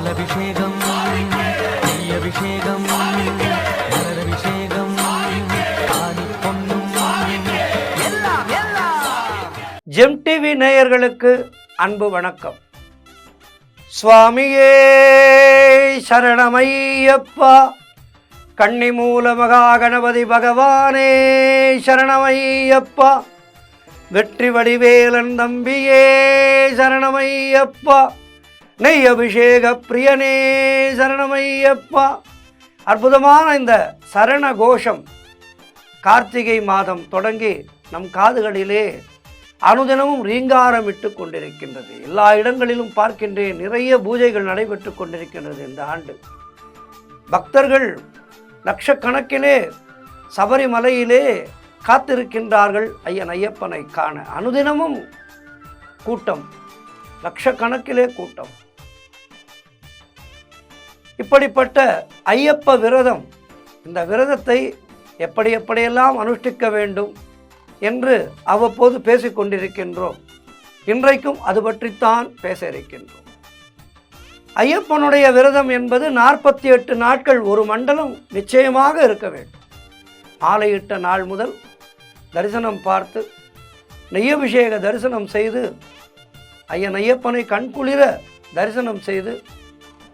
பாலபிஷேகம் நெய்யபிஷேகம் மலரபிஷேகம் பொன்னும் எல்லாம் எல்லாம். ஜெம் டிவி நேயர்களுக்கு அன்பு வணக்கம். சுவாமியே சரணமையப்பா, கன்னிமூல மகா கணபதி பகவானே சரணமையப்பா, வெற்றி வடிவேலன் தம்பியே சரணமையப்பா, நெய் அபிஷேக பிரியனே சரணமையப்பா. அற்புதமான இந்த சரண கோஷம் கார்த்திகை மாதம் தொடங்கி நம் காதுகளிலே அனுதினமும் ரீங்காரமிட்டு கொண்டிருக்கின்றது. எல்லா இடங்களிலும் பார்க்கின்றேன், நிறைய பூஜைகள் நடைபெற்று கொண்டிருக்கின்றது. இந்த ஆண்டு பக்தர்கள் லட்சக்கணக்கிலே சபரிமலையிலே காத்திருக்கின்றார்கள் ஐயன் ஐயப்பனை காண. அனுதினமும் கூட்டம், லட்சக்கணக்கிலே கூட்டம். இப்படிப்பட்ட ஐயப்ப விரதம், இந்த விரதத்தை எப்படியெல்லாம் அனுஷ்டிக்க வேண்டும் என்று அவ்வப்போது பேசிக்கொண்டிருக்கின்றோம். இன்றைக்கும் அது பற்றித்தான் பேச இருக்கின்றோம். ஐயப்பனுடைய விரதம் என்பது 48 நாட்கள், ஒரு மண்டலம் நிச்சயமாக இருக்க வேண்டும். மாலையிட்ட நாள் முதல் தரிசனம் பார்த்து நெய்யபிஷேக தரிசனம் செய்து ஐயன் ஐயப்பனை கண்குளிர தரிசனம் செய்து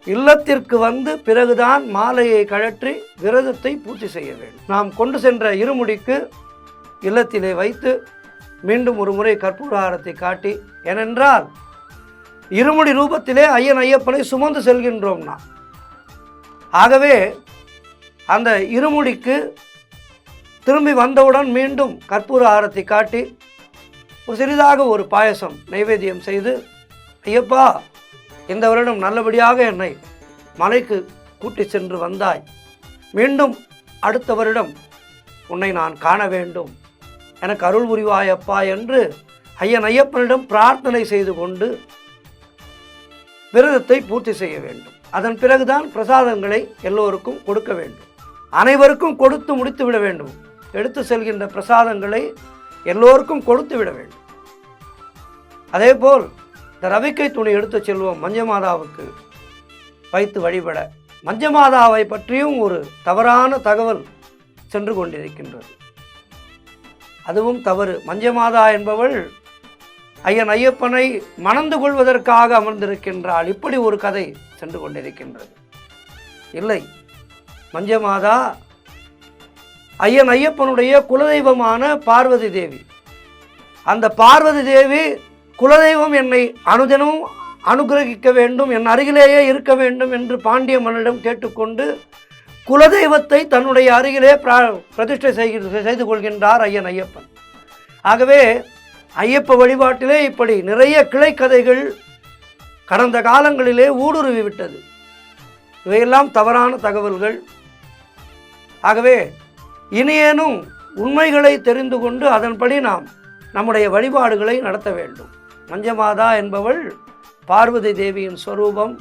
இல்லத்திற்கு வந்து பிறகுதான் மாலையை கழற்றி விரதத்தை பூர்த்தி செய்ய வேண்டும். நாம் கொண்டு சென்ற இருமுடிக்கு இல்லத்திலே வைத்து மீண்டும் ஒரு முறை கற்பூர ஆரத்தை காட்டி, ஏனென்றால் இருமுடி ரூபத்திலே ஐயன் ஐயப்பனை சுமந்து செல்கின்றோம் நாம். ஆகவே அந்த இருமுடிக்கு திரும்பி வந்தவுடன் மீண்டும் கற்பூர ஆரத்தை காட்டி சிறிதாக ஒரு பாயசம் நைவேத்தியம் செய்து, ஐயப்பா இந்த வருடம் நல்லபடியாக என்னை மலைக்கு கூட்டி சென்று வந்தாய், மீண்டும் அடுத்த வருடம் உன்னை நான் காண வேண்டும், எனக்கு அருள் புரிவாயப்பா என்று ஐயன் ஐயப்பனிடம் பிரார்த்தனை செய்து கொண்டு விரதத்தை பூர்த்தி செய்ய வேண்டும். அதன் பிறகுதான் பிரசாதங்களை எல்லோருக்கும் கொடுக்க வேண்டும். அனைவருக்கும் கொடுத்து முடித்து விட வேண்டும். எடுத்து செல்கின்ற பிரசாதங்களை எல்லோருக்கும் கொடுத்து விட வேண்டும். அதேபோல் இந்த ரவிக்கை துணி எடுத்து செல்வோம் மஞ்சமாதாவுக்கு வைத்து வழிபட. மஞ்சமாதாவை பற்றியும் ஒரு தவறான தகவல் சென்று கொண்டிருக்கின்றது. அதுவும் தவறு. மஞ்சமாதா என்பவள் ஐயன் ஐயப்பனை மணந்து கொள்வதற்காக அமர்ந்திருக்கின்றாள். இப்படி ஒரு கதை சென்று கொண்டிருக்கின்றது. இல்லை, மஞ்சமாதா ஐயன் ஐயப்பனுடைய குலதெய்வமான பார்வதி தேவி. அந்த பார்வதி தேவி குலதெய்வம் என்னை அனுதினமும் அனுகிரகிக்க வேண்டும், என் அருகிலேயே இருக்க வேண்டும் என்று பாண்டிய மன்னனிடம் கேட்டுக்கொண்டு குலதெய்வத்தை தன்னுடைய அருகிலே பிரதிஷ்டை செய்து கொள்கின்றார் ஐயன் ஐயப்பன். ஆகவே ஐயப்ப வழிபாட்டிலே இப்படி நிறைய கிளைக்கதைகள் கடந்த காலங்களிலே ஊடுருவி விட்டது. இவையெல்லாம் தவறான தகவல்கள். ஆகவே இனியேனும் உண்மைகளை தெரிந்து கொண்டு அதன்படி நாம் நம்முடைய வழிபாடுகளை நடத்த வேண்டும். மஞ்சமாதா என்பவள் பார்வதி தேவியின் ஸ்வரூபம்.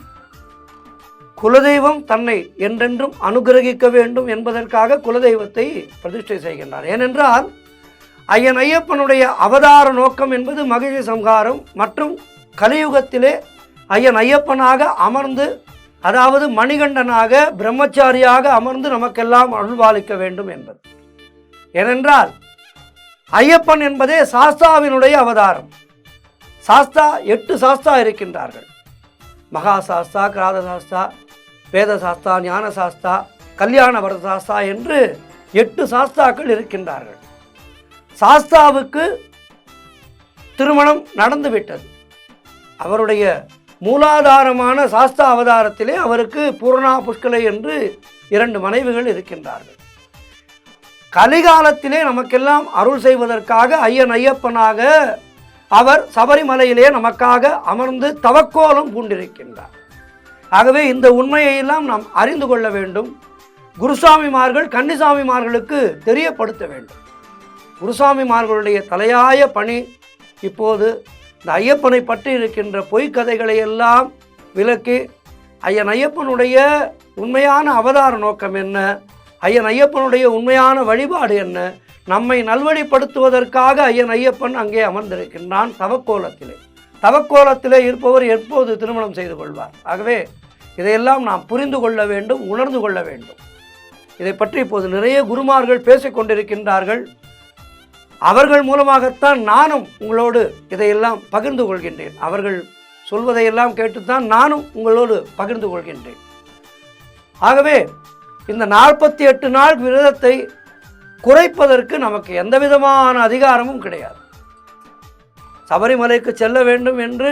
குலதெய்வம் தன்னை என்றென்றும் அனுகிரகிக்க வேண்டும் என்பதற்காக குலதெய்வத்தை பிரதிஷ்டை செய்கின்றார். ஏனென்றால் ஐயன் ஐயப்பனுடைய அவதார நோக்கம் என்பது மகிழ்ச்சி சம்ஹாரம் மற்றும் கலியுகத்திலே ஐயன் ஐயப்பனாக அமர்ந்து, அதாவது மணிகண்டனாக பிரம்மச்சாரியாக அமர்ந்து நமக்கெல்லாம் அருள்பாலிக்க வேண்டும் என்பது. ஏனென்றால் ஐயப்பன் என்பதே சாஸ்தாவினுடைய அவதாரம். சாஸ்தா 8 சாஸ்தா இருக்கின்றார்கள். மகா சாஸ்தா, கிராத சாஸ்தா, வேத சாஸ்தா, ஞான சாஸ்தா, கல்யாண வரத சாஸ்தா என்று 8 சாஸ்தாக்கள் இருக்கின்றார்கள். சாஸ்தாவுக்கு திருமணம் நடந்துவிட்டது. அவருடைய மூலாதாரமான சாஸ்தா அவதாரத்திலே அவருக்கு பூர்ணா புஷ்கலை என்று 2 மனைவிகள் இருக்கின்றார்கள். கலிகாலத்திலே நமக்கெல்லாம் அருள் செய்வதற்காக ஐயன் ஐயப்பனாக அவர் சபரிமலையிலே நமக்காக அமர்ந்து தவக்கோலம் பூண்டிருக்கின்றார். ஆகவே இந்த உண்மையெல்லாம் நாம் அறிந்து கொள்ள வேண்டும். குருசாமிமார்கள் கன்னிசாமிமார்களுக்கு தெரியப்படுத்த வேண்டும். குருசாமிமார்களுடைய தலையாய பணி இப்போது இந்த ஐயப்பனை பற்றி இருக்கின்ற பொய்க்கதைகளை எல்லாம் விலக்கி ஐயன் ஐயப்பனுடைய உண்மையான அவதார நோக்கம் என்ன, ஐயன் ஐயப்பனுடைய உண்மையான வழிபாடு என்ன, நம்மை நல்வழிப்படுத்துவதற்காக ஐயன் ஐயப்பன் அங்கே அமர்ந்திருக்கின்றான் தவக்கோலத்திலே. தவக்கோலத்திலே இருப்பவர் எப்போது திருமணம் செய்து கொள்வார்? ஆகவே இதையெல்லாம் நாம் புரிந்து கொள்ள வேண்டும், உணர்ந்து கொள்ள வேண்டும். இதை பற்றி இப்போது நிறைய குருமார்கள் பேசிக்கொண்டிருக்கின்றார்கள். அவர்கள் மூலமாகத்தான் நானும் உங்களோடு இதையெல்லாம் பகிர்ந்து கொள்கின்றேன். அவர்கள் சொல்வதையெல்லாம் கேட்டுத்தான் நானும் உங்களோடு பகிர்ந்து கொள்கின்றேன். ஆகவே இந்த 48 நாள் விரதத்தை குறைப்பதற்கு நமக்கு எந்த விதமான அதிகாரமும் கிடையாது. சபரிமலைக்கு செல்ல வேண்டும் என்று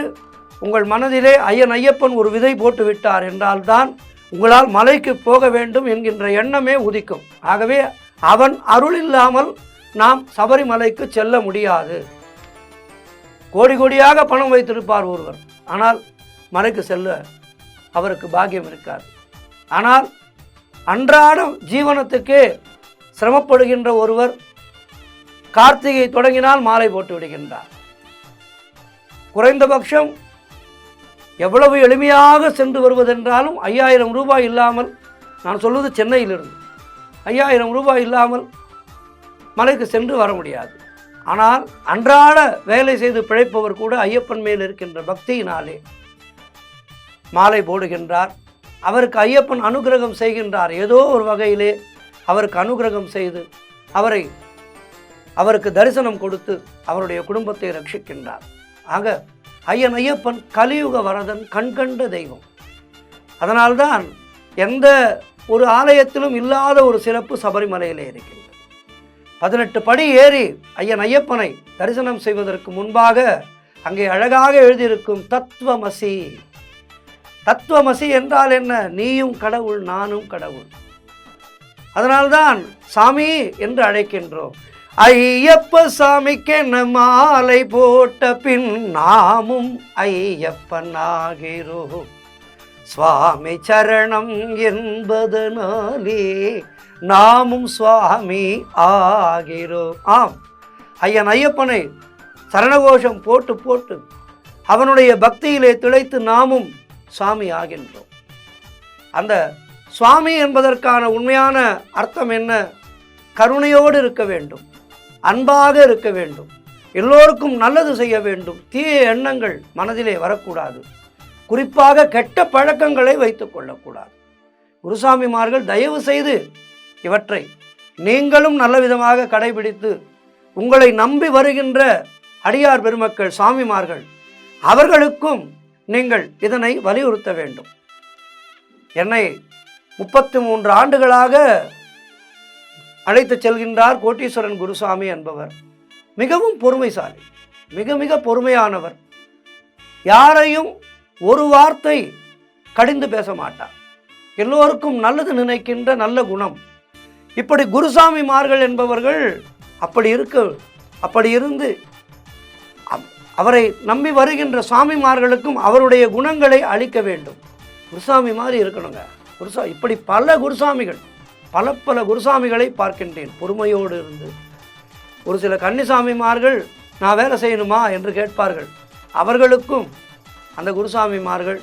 உங்கள் மனதிலே ஐயப்பன் ஒரு விதை போட்டு விட்டார் என்றால்தான் உங்களால் மலைக்கு போக வேண்டும் என்கின்ற எண்ணமே உதிக்கும். ஆகவே அவன் அருள் இல்லாமல் நாம் சபரிமலைக்கு செல்ல முடியாது. கோடி கோடியாக பணம் வைத்திருப்பார் ஒருவர், ஆனால் மலைக்கு செல்ல அவருக்கு பாக்கியம் இருக்காது. ஆனால் அன்றாட ஜீவனத்துக்கே சிரமப்படுகின்ற ஒருவர் கார்த்திகை தொடங்கினால் மாலை போட்டு விடுகின்றார். குறைந்தபட்சம் எவ்வளவு எளிமையாக சென்று வருவதென்றாலும் 5000 ரூபாய் இல்லாமல், நான் சொல்வது சென்னையிலிருந்து 5000 ரூபாய் இல்லாமல் மலைக்கு சென்று வர முடியாது. ஆனால் அன்றாட வேலை செய்து பிழைப்பவர் கூட ஐயப்பன் மேல் இருக்கின்ற பக்தியினாலே மாலை போடுகின்றார். அவருக்கு ஐயப்பன் அனுகிரகம் செய்கின்றார். ஏதோ ஒரு வகையிலே அவருக்கு அனுகிரகம் செய்து அவருக்கு தரிசனம் கொடுத்து அவருடைய குடும்பத்தை ரட்சிக்கின்றார். ஆக ஐயப்பன் கலியுக வரதன், கண்கண்ட தெய்வம். அதனால்தான் எந்த ஒரு ஆலயத்திலும் இல்லாத ஒரு சிறப்பு சபரிமலையிலே இருக்கின்றது. 18 படி ஏறி ஐயப்பனை தரிசனம் செய்வதற்கு முன்பாக அங்கே அழகாக எழுதியிருக்கும் தத்துவமசி. தத்துவமசி என்றால் என்ன? நீயும் கடவுள், நானும் கடவுள். அதனால்தான் சாமி என்று அழைக்கின்றோம். ஐயப்ப சாமிக்கென்ன மாலை போட்ட பின் நாமும் ஐயப்பன் ஆகிறோம். சுவாமி சரணம் என்பதனாலே நாமும் சுவாமி ஆகிறோம். ஆம், ஐயப்பனை சரணகோஷம் போட்டு போட்டு அவனுடைய பக்தியிலே திளைத்து நாமும் சுவாமி ஆகின்றோம். அந்த சுவாமி என்பதற்கான உண்மையான அர்த்தம் என்ன? கருணையோடு இருக்க வேண்டும், அன்பாக இருக்க வேண்டும், எல்லோருக்கும் நல்லது செய்ய வேண்டும், தீய எண்ணங்கள் மனதிலே வரக்கூடாது, குறிப்பாக கெட்ட பழக்கங்களை வைத்துக் கொள்ளக்கூடாது. குருசாமிமார்கள் தயவு செய்து இவற்றை நீங்களும் நல்ல விதமாக கடைபிடித்து உங்களை நம்பி வருகின்ற அடியார் பெருமக்கள், சாமிமார்கள், அவர்களுக்கும் நீங்கள் இதனை வலியுறுத்த வேண்டும். என்னை 33 ஆண்டுகளாக அழைத்து செல்கின்றார் கோட்டீஸ்வரன் குருசாமி என்பவர். மிகவும் பொறுமைசாலி, மிக மிக பொறுமையானவர். யாரையும் ஒரு வார்த்தை கடிந்து பேச மாட்டார். எல்லோருக்கும் நல்லது நினைக்கின்ற நல்ல குணம். இப்படி குருசாமிமார்கள் என்பவர்கள் அப்படி இருந்து அவரை நம்பி வருகின்ற சாமிமார்களுக்கும் அவருடைய குணங்களை அளிக்க வேண்டும். குருசாமி மாதிரி இருக்கணுங்க. இப்படி பல குருசாமிகள், பல குருசாமிகளை பார்க்கின்றேன். பொறுமையோடு இருந்து ஒரு சில கன்னிசாமிமார்கள் நான் வேலை செய்யணுமா என்று கேட்பார்கள். அவர்களுக்கும் அந்த குருசாமிமார்கள்,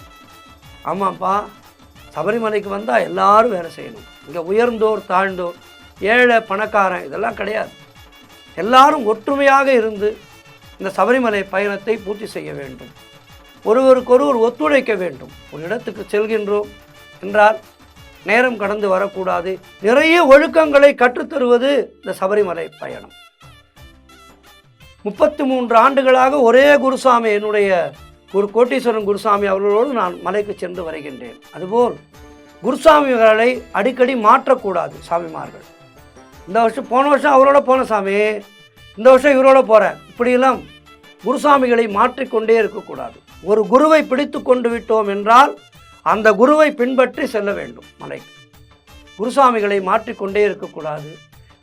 ஆமாப்பா, சபரிமலைக்கு வந்தால் எல்லாரும் வேலை செய்யணும். இங்கே உயர்ந்தோர் தாழ்ந்தோர், ஏழை பணக்காரன் இதெல்லாம் கிடையாது. எல்லாரும் ஒற்றுமையாக இருந்து இந்த சபரிமலை பயணத்தை பூர்த்தி செய்ய வேண்டும். ஒருவருக்கொருவர் ஒத்துழைக்க வேண்டும். ஒரு இடத்துக்கு செல்கின்றோம் என்றால் நேரம் கடந்து வரக்கூடாது. நிறைய ஒழுக்கங்களை கற்றுத்தருவது இந்த சபரிமலை பயணம். 33 ஆண்டுகளாக ஒரே குருசாமி, என்னுடைய கோட்டீஸ்வரன் குருசாமி அவர்களோடு நான் மலைக்கு சென்று வருகின்றேன். அதுபோல் குருசாமிகளை அடிக்கடி மாற்றக்கூடாது. சாமிமார்கள் இந்த வருஷம், போன வருஷம் அவரோட போன சாமி, இந்த வருஷம் இவரோட போகிறேன், இப்படியெல்லாம் குருசாமிகளை மாற்றிக்கொண்டே இருக்கக்கூடாது. ஒரு குருவை பிடித்து கொண்டு விட்டோம் என்றால் அந்த குருவை பின்பற்றி செல்ல வேண்டும் மலைக்கு. குருசாமிகளை மாற்றிக்கொண்டே இருக்கக்கூடாது.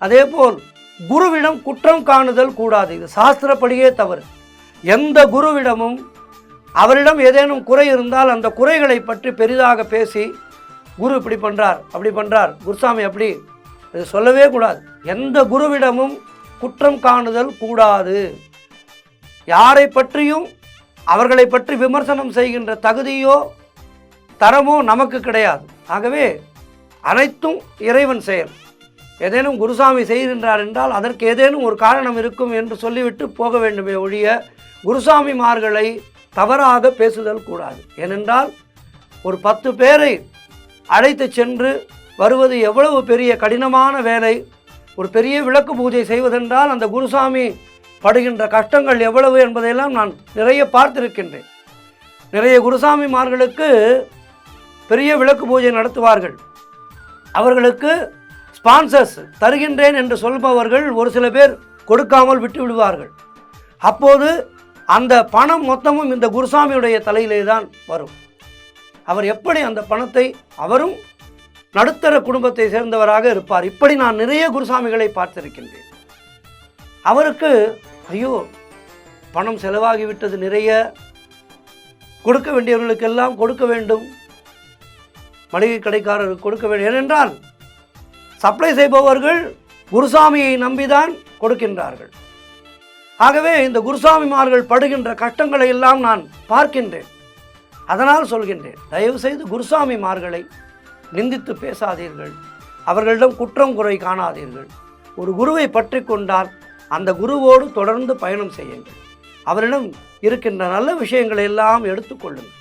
அதேபோல் குருவிடம் குற்றம் காணுதல் கூடாது. இது சாஸ்திரப்படியே தவறு. எந்த குருவிடமும் அவரிடம் ஏதேனும் குறை இருந்தால் அந்த குறைகளை பற்றி பெரிதாக பேசி குரு இப்படி பண்ணுறார், அப்படி பண்ணுறார், குருசாமி அப்படி, இது சொல்லவே கூடாது. எந்த குருவிடமும் குற்றம் காணுதல் கூடாது. யாரை பற்றியும் அவர்களை பற்றி விமர்சனம் செய்கின்ற தகுதியோ தரமோ நமக்கு கிடையாது. ஆகவே அனைத்தும் இறைவன் செயல். ஏதேனும் குருசாமி செய்கின்றார் என்றால் அதற்கு ஏதேனும் ஒரு காரணம் இருக்கும் என்று சொல்லிவிட்டு போக வேண்டுமே ஒழிய குருசாமிமார்களை தவறாக பேசுதல் கூடாது. ஏனென்றால் ஒரு 10 பேரை அழைத்து சென்று வருவது எவ்வளவு பெரிய கடினமான வேலை. ஒரு பெரிய விளக்கு பூஜை செய்வதென்றால் அந்த குருசாமி படுகின்ற கஷ்டங்கள் எவ்வளவு என்பதையெல்லாம் நான் நிறைய பார்த்திருக்கின்றேன். நிறைய குருசாமிமார்களுக்கு பெரிய விளக்கு பூஜை நடத்துவார்கள். அவர்களுக்கு ஸ்பான்சர்ஸ் தருகின்றேன் என்று சொல்பவர்கள் ஒரு சில பேர் கொடுக்காமல் விட்டு விடுவார்கள். அப்போது அந்த பணம் மொத்தமும் இந்த குருசாமியுடைய தலையிலே தான் வரும். அவர் எப்படி அந்த பணத்தை, அவரும் நடுத்தர குடும்பத்தை சேர்ந்தவராக இருப்பார். இப்படி நான் நிறைய குருசாமிகளை பார்த்திருக்கின்றேன். அவருக்கு ஐயோ பணம் செலவாகிவிட்டது, நிறைய கொடுக்க வேண்டியவர்களுக்கெல்லாம் கொடுக்க வேண்டும், மளிகை கடைக்காரருக்கு கொடுக்க வேண்டும். ஏனென்றால் சப்ளை செய்பவர்கள் குருசாமியை நம்பிதான் கொடுக்கின்றார்கள். ஆகவே இந்த குருசாமிமார்கள் படுகின்ற கஷ்டங்களை எல்லாம் நான் பார்க்கின்றேன். அதனால் சொல்கின்றேன், தயவு செய்து குருசாமிமார்களை நிந்தித்து பேசாதீர்கள், அவர்களிடம் குற்றம் குறை காணாதீர்கள். ஒரு குருவை பற்றி கொண்டால் அந்த குருவோடு தொடர்ந்து பயணம் செய்யுங்கள். அவரிடம் இருக்கின்ற நல்ல விஷயங்களை எல்லாம் எடுத்துக்கொள்ளுங்கள்.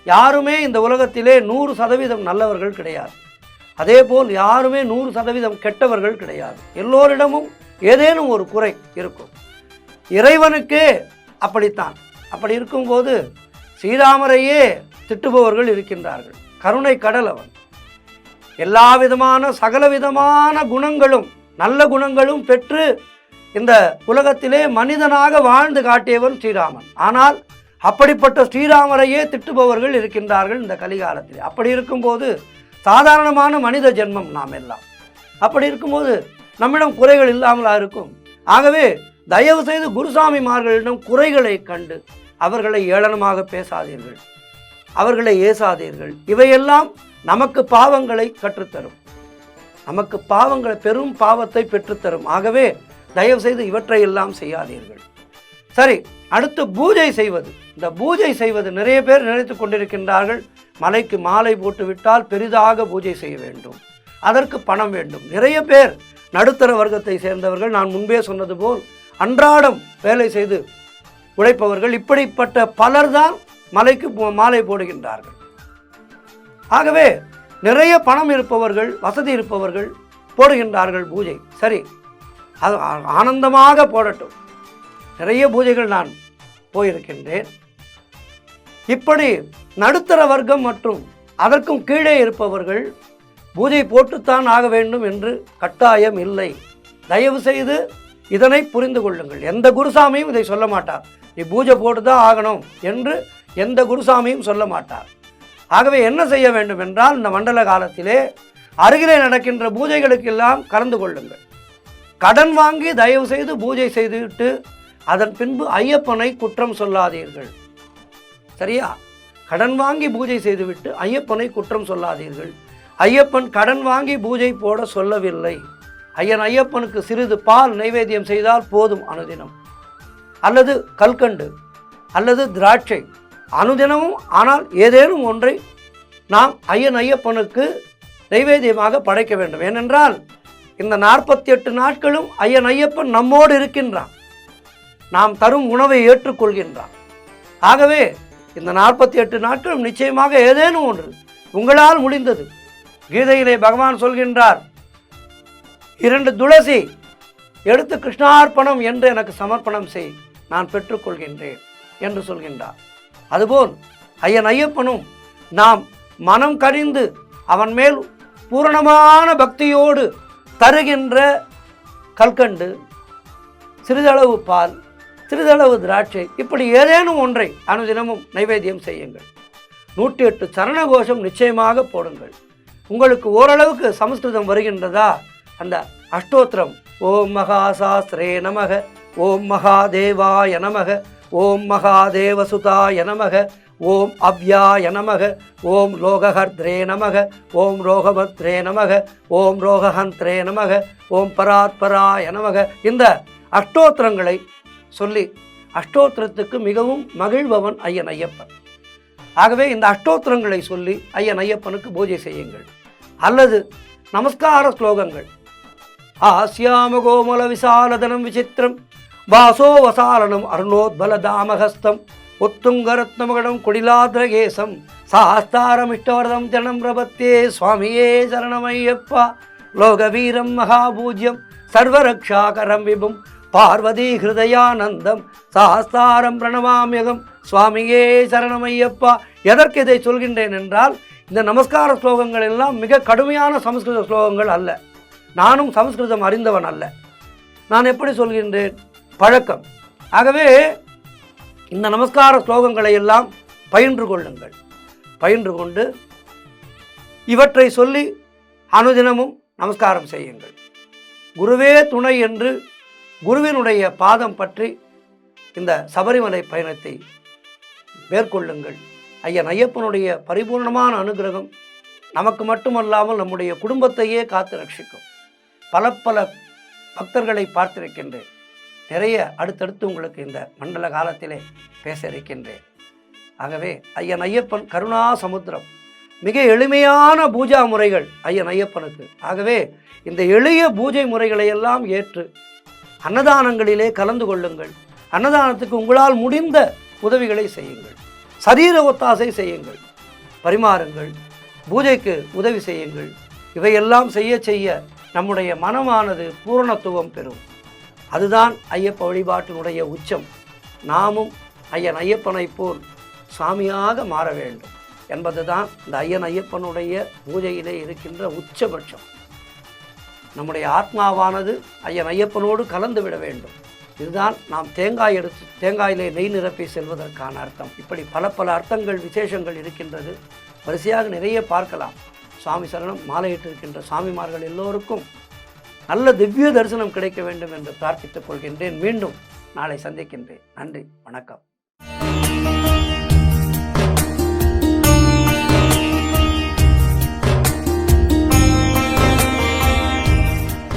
யாருமே இந்த உலகத்திலே 100% நல்லவர்கள் கிடையாது. அதேபோல் யாருமே 100% கெட்டவர்கள் கிடையாது. எல்லோரிடமும் ஏதேனும் ஒரு குறை இருக்கும். இறைவனுக்கே அப்படித்தான். அப்படி இருக்கும்போது ஸ்ரீராமரையே திட்டுபவர்கள் இருக்கின்றார்கள். கருணை கடல் அவன். எல்லா விதமான சகலவிதமான குணங்களும் நல்ல குணங்களும் பெற்று இந்த உலகத்திலே மனிதனாக வாழ்ந்து காட்டியவன் ஸ்ரீராமன். ஆனால் அப்படிப்பட்ட ஸ்ரீராமரையே திட்டுபவர்கள் இருக்கின்றார்கள் இந்த கலிகாலத்தில். அப்படி இருக்கும்போது சாதாரணமான மனித ஜென்மம் நாம் எல்லாம். அப்படி இருக்கும்போது நம்மிடம் குறைகள் இல்லாமலா இருக்கும்? ஆகவே தயவு செய்து குருசாமிமார்களிடம் குறைகளை கண்டு அவர்களை ஏளனமாக பேசாதீர்கள், அவர்களை ஏசாதீர்கள். இவையெல்லாம் நமக்கு பாவங்களை கற்றுத்தரும், நமக்கு பாவங்களை, பெரும் பாவத்தை பெற்றுத்தரும். ஆகவே தயவு செய்து இவற்றையெல்லாம் செய்யாதீர்கள். சரி, அடுத்து பூஜை செய்வது. இந்த பூஜை செய்வது நிறைய பேர் நினைத்து கொண்டிருக்கின்றார்கள், மலைக்கு மாலை போட்டு விட்டால் பெரிதாக பூஜை செய்ய வேண்டும், அதற்கு பணம் வேண்டும். நிறைய பேர் நடுத்தர வர்க்கத்தை சேர்ந்தவர்கள், நான் முன்பே சொன்னது போல் அன்றாடம் வேலை செய்து உழைப்பவர்கள், இப்படிப்பட்ட பலர்தான் மலைக்கு மாலை போடுகின்றார்கள். ஆகவே நிறைய பணம் இருப்பவர்கள், வசதி இருப்பவர்கள் போடுகின்றார்கள் பூஜை. சரி, அது ஆனந்தமாக போடட்டும். நிறைய பூஜைகள் நான் போயிருக்கின்றேன். இப்படி நடுத்தர வர்க்கம் மற்றும் அதற்கும் கீழே இருப்பவர்கள் பூஜை போட்டுத்தான் ஆக வேண்டும் என்று கட்டாயம் இல்லை. தயவு செய்து இதனை புரிந்து கொள்ளுங்கள். எந்த குருசாமியும் இதை சொல்ல மாட்டார், நீ பூஜை போட்டு தான் ஆகணும் என்று எந்த குருசாமியும் சொல்ல மாட்டார். ஆகவே என்ன செய்ய வேண்டும் என்றால், இந்த மண்டல காலத்திலே அருகிலே நடக்கின்ற பூஜைகளுக்கெல்லாம் கலந்து கொள்ளுங்கள். கடன் வாங்கி தயவு செய்து பூஜை செய்துவிட்டு அதன் பின்பு ஐயப்பனை குற்றம் சொல்லாதீர்கள். சரியா? கடன் வாங்கி பூஜை செய்துவிட்டு ஐயப்பனை குற்றம் சொல்லாதீர்கள். ஐயப்பன் கடன் வாங்கி பூஜை போட சொல்லவில்லை. ஐயப்பனுக்கு சிறிது பால் நைவேத்தியம் செய்தால் போதும் அனுதினம், அல்லது கல்கண்டு அல்லது திராட்சை அனுதினமும். ஆனால் ஏதேனும் ஒன்றை நாம் ஐயப்பனுக்கு நைவேத்தியமாக படைக்க வேண்டும். ஏனென்றால் இந்த 48 நாட்களும் ஐயப்பன் நம்மோடு இருக்கின்றான், நாம் தரும் உணவை ஏற்றுக்கொள்கின்றான். ஆகவே இந்த 48 நாட்களும் நிச்சயமாக ஏதேனும் ஒன்று உங்களால் முடிந்தது. கீதையிலே பகவான் சொல்கின்றார், 2 துளசி எடுத்து கிருஷ்ணார்ப்பணம் என்று எனக்கு சமர்ப்பணம் செய், நான் பெற்றுக்கொள்கின்றேன் என்று சொல்கின்றார். அதுபோல் ஐயப்பனும் நாம் மனம் கனிந்து அவன் மேல் பூரணமான பக்தியோடு தருகின்ற கல்கண்டு, சிறிதளவு பால், சிறிதளவு திராட்சை, இப்படி ஏதேனும் ஒன்றை அனுதினமும் நைவேத்தியம் செய்யுங்கள். 108 சரண கோஷம் நிச்சயமாக போடுங்கள். உங்களுக்கு ஓரளவுக்கு சமஸ்கிருதம் வருகின்றதா? அந்த அஷ்டோத்திரம், ஓம் மகாசாஸ்திரே நமக, ஓம் மகாதேவாய நமக, ஓம் மகாதேவசுதாய நமக, ஓம் அவ்யாய நமக, ஓம் லோகஹர்த்ரே நமக, ஓம் ரோகபத்ரே நமக, ஓம் ரோகஹந்த்ரே நமக, ஓம் பராத்பராய நமக, இந்த அஷ்டோத்திரங்களை சொல்லி, அஷ்டோத்திரத்துக்கு மிகவும் மகிழ்பவன் ஐயப்பன். ஆகவே இந்த அஷ்டோத்திரங்களை சொல்லி ஐயப்பனுக்கு பூஜை செய்யுங்கள். அல்லது நமஸ்கார ஸ்லோகங்கள், ஆஸ்யாம கோமல விசாலதனம் விசித்திரம் வாசோ வசாலனம் அருணோத்பல தாமஹஸ்தம் உத்துங்கரத்னமகடம் குடிலாத்ரகேசம் சாஸ்தாரம் இஷ்டவரதம் ஜனம் பிரபத்தே சுவாமியே சரணமையப்பா லோகவீரம் மகாபூஜ்யம் சர்வரக்ஷாகரம் விபும் பார்வதி ஹிருதயானந்தம் சாஸ்தாரம் பிரணமாமியகம் சுவாமியே சரணமையப்பா. எதற்கு இதை சொல்கின்றேன் என்றால், இந்த நமஸ்கார ஸ்லோகங்கள் எல்லாம் மிக கடுமையான சமஸ்கிருத ஸ்லோகங்கள் அல்ல. நானும் சமஸ்கிருதம் அறிந்தவன் அல்ல. நான் எப்படி சொல்கின்றேன்? பழக்கம். ஆகவே இந்த நமஸ்கார ஸ்லோகங்களை எல்லாம் பயின்று கொள்ளுங்கள். பயின்று கொண்டு இவற்றை சொல்லி அனுதினமும் நமஸ்காரம் செய்யுங்கள். குருவே துணை என்று குருவினுடைய பாதம் பற்றி இந்த சபரிமலை பயணத்தை மேற்கொள்ளுங்கள். ஐயன் ஐயப்பனுடைய பரிபூர்ணமான அனுகிரகம் நமக்கு மட்டுமல்லாமல் நம்முடைய குடும்பத்தையே காத்து ரட்சிக்கும். பல பல பக்தர்களை பார்த்திருக்கின்றேன். நிறைய அடுத்தடுத்து உங்களுக்கு இந்த மண்டல காலத்திலே பேச இருக்கின்றேன். ஆகவே ஐயன் ஐயப்பன் கருணா சமுத்திரம். மிக எளிமையான பூஜா முறைகள் ஐயன் ஐயப்பனுக்கு. ஆகவே இந்த எளிய பூஜை முறைகளை எல்லாம் ஏற்று அன்னதானங்களிலே கலந்து கொள்ளுங்கள். அன்னதானத்துக்கு உங்களால் முடிந்த உதவிகளை செய்யுங்கள். சரீர ஒத்தாசை செய்யுங்கள், பரிமாறுங்கள், பூஜைக்கு உதவி செய்யுங்கள். இவையெல்லாம் செய்ய செய்ய நம்முடைய மனமானது பூரணத்துவம் பெறும். அதுதான் ஐயப்ப வழிபாட்டினுடைய உச்சம். நாமும் ஐயன் ஐயப்பனை போல் சாமியாக மாற வேண்டும் என்பதுதான் இந்த ஐயன் ஐயப்பனுடைய பூஜையிலே இருக்கின்ற உச்சபட்சம். நம்முடைய ஆத்மாவானது ஐயன் ஐயப்பனோடு கலந்து விட வேண்டும். இதுதான் நாம் தேங்காய் எடுத்து தேங்காயிலே நெய் நிரப்பி செல்வதற்கான அர்த்தம். இப்படி பல பல அர்த்தங்கள் விசேஷங்கள் இருக்கின்றது. வரிசையாக நிறைய பார்க்கலாம். சுவாமி சரணம். மாலையிட்டிருக்கின்ற சாமிமார்கள் எல்லோருக்கும் நல்ல திவ்ய தரிசனம் கிடைக்க வேண்டும் என்று பிரார்த்தித்துக் கொள்கின்றேன். மீண்டும் நாளை சந்திக்கின்றேன். நன்றி, வணக்கம்.